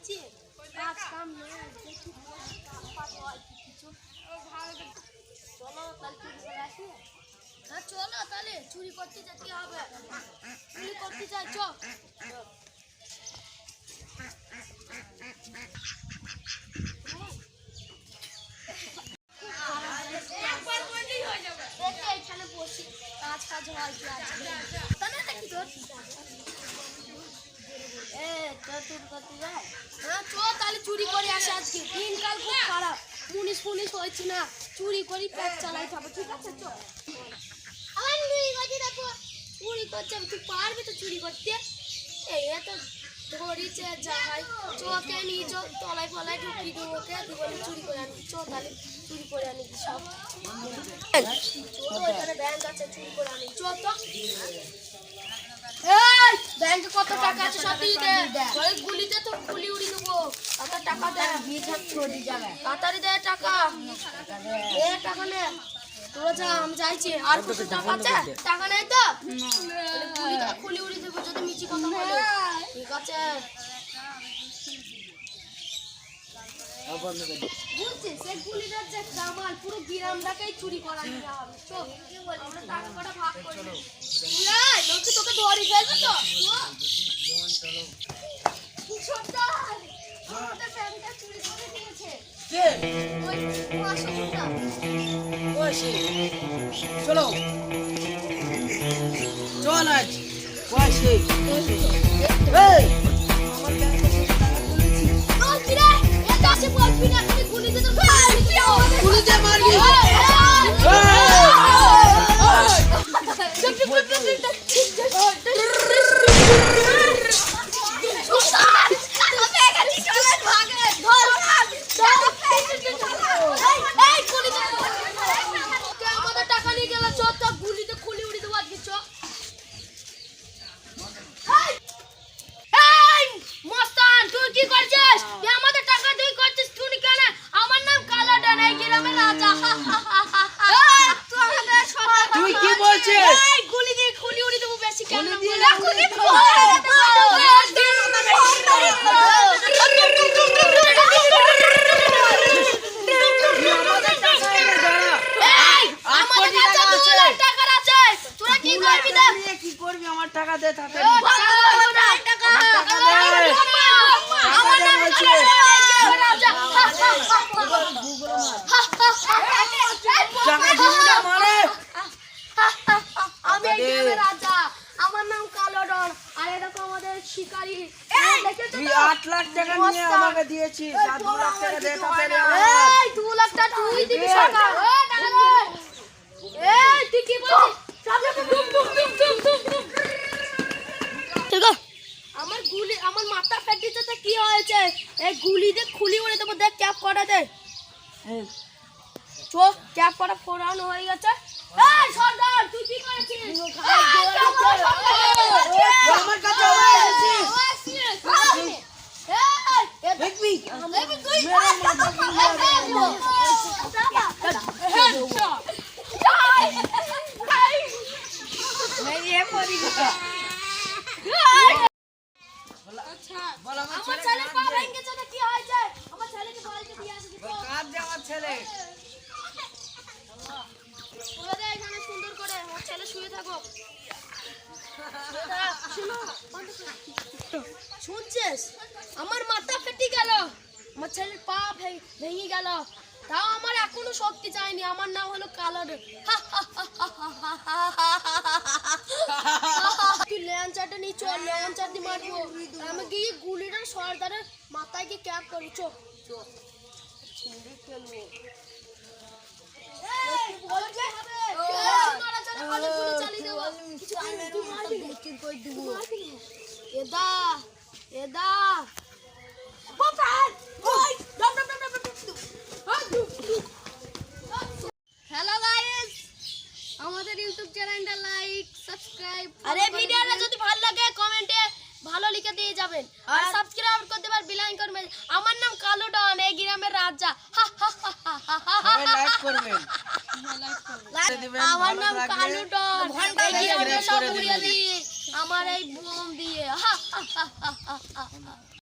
বলছি কাজ কাম নেই দেখি কিছু চলো তাহলে চুরি করে আসি। হ্যাঁ চলো তাহলে চুরি করতে যেতে হবে, চুরি করতে চাই চো। এখানে বসি কাজ কাজ হয় কি আছে তাহলে দেখি তোর তাহলে চুরি করে আসে। আজকে দিনকাল খুব খারাপ, পুলিশ হয়েছে না, চুরি করি পেট চালাই যাবো। ঠিক আছে চো। আমার চুরি করছে, তুই পারবি তো চুরি করতে? এই তো ধরিছে যাই চোখে নিয়ে চোখ তলায় ফলায় ঢুকি দেবো, ওকে বলে চুরি করে আনি। চো তাহলে চুরি করে আনি সব। এখানে ব্যাংক আছে, চুরি করে আনি। চো তো ব্যাংকে কত টাকা আছে সব দিয়ে দে। গুলিতে তো গুলি উড়ি দেবো। কত টাকা দে, তাড়াতাড়ি দে টাকা। টাকা নে তোরা যা, আমি যাইছি। আর কত টাকা আছে? টাকা নেই তো গুলিটা খুলি উড়ি দেবো যদি মিছি কথা বলে। ঠিক আছে বুঝছিস, সে গুলিটার যে কামাল পুরো গ্রামটাকেই চুরি করা নিয়ে হবে। চল আমরা টাকা কটা ভাগ করে নেব। লোকে তোকে ধরে ফেলবে তো। আমাদের ব্যাংকটা চুরি করে নিয়েছে। কে? ওই মাসুদটা। ওই সে। চলো চল আজ। ওই সে। এই আমার ব্যাংকে টাকা তুলেছি। চল ফিরে এটা সে বলবি না, তুমি গুলিতে তো গুলিতে মারবি। টাকা দে রাজা, আমার নাম কালো ডন। আর এরকম আমাদের শিকারী 8 লাখ টাকা নিয়ে আমাকে দিয়েছিস। 2 লাখ টাকা দে। 2 লাখ টাকা তুই দিবি সরকার। তুই কি বলছিস? আমার গুলি, আমার মাথা ফেটেছে, কি হয়েছে? এই গুলি দিয়ে খুলি উড়ে দেবো। দেখ ক্যাপ করা দে। চো ক্যাপ করা ফোরানো হয়ে গেছে। এই সর্দার তুই কি করেছিস? আমার কাছে দেখবি তুই আমার ছেলে পা ভেঙে গেছে, কি হয়েছে? আমার ছেলেকে বলতে দিয়ে আসবি তো। কাজ যে আমার ছেলে বলে দে এখানে সুন্দর করে আমার ছেলে শুয়ে থাকো। শুনছিস, আমার মাথা ফেটে গেল, আমার ছেলের পা ভেঙে গেল, তাও আমার এখনো শক্তি যায়নি। আমার নাম হলো কালো ডন। তুই লেঞ্চাটা নিয়ে চল, লেঞ্চার দিয়ে মারবো। আমি গিয়ে গুলিটা সর্দারের মাথায় গিয়ে ক্যাপ করি। চো হ্যালো গাইস, আমাদের ইউটিউব চ্যানেলটা লাইক সাবস্ক্রাইব, আরে ভিডিওটা যদি ভালো লাগে কমেন্টে ভালো লিখে দিয়ে যাবেন। আর সাবস্ক্রাইব করতে পার বিলাইন করবেন। আমার নাম কালো ডন, এই গ্রামের রাজা। লাইক করবেন, আমার নাম কালো ডন, এই গ্রামে সব উড়িয়ে দিয়ে আমার এই বোম দিয়ে।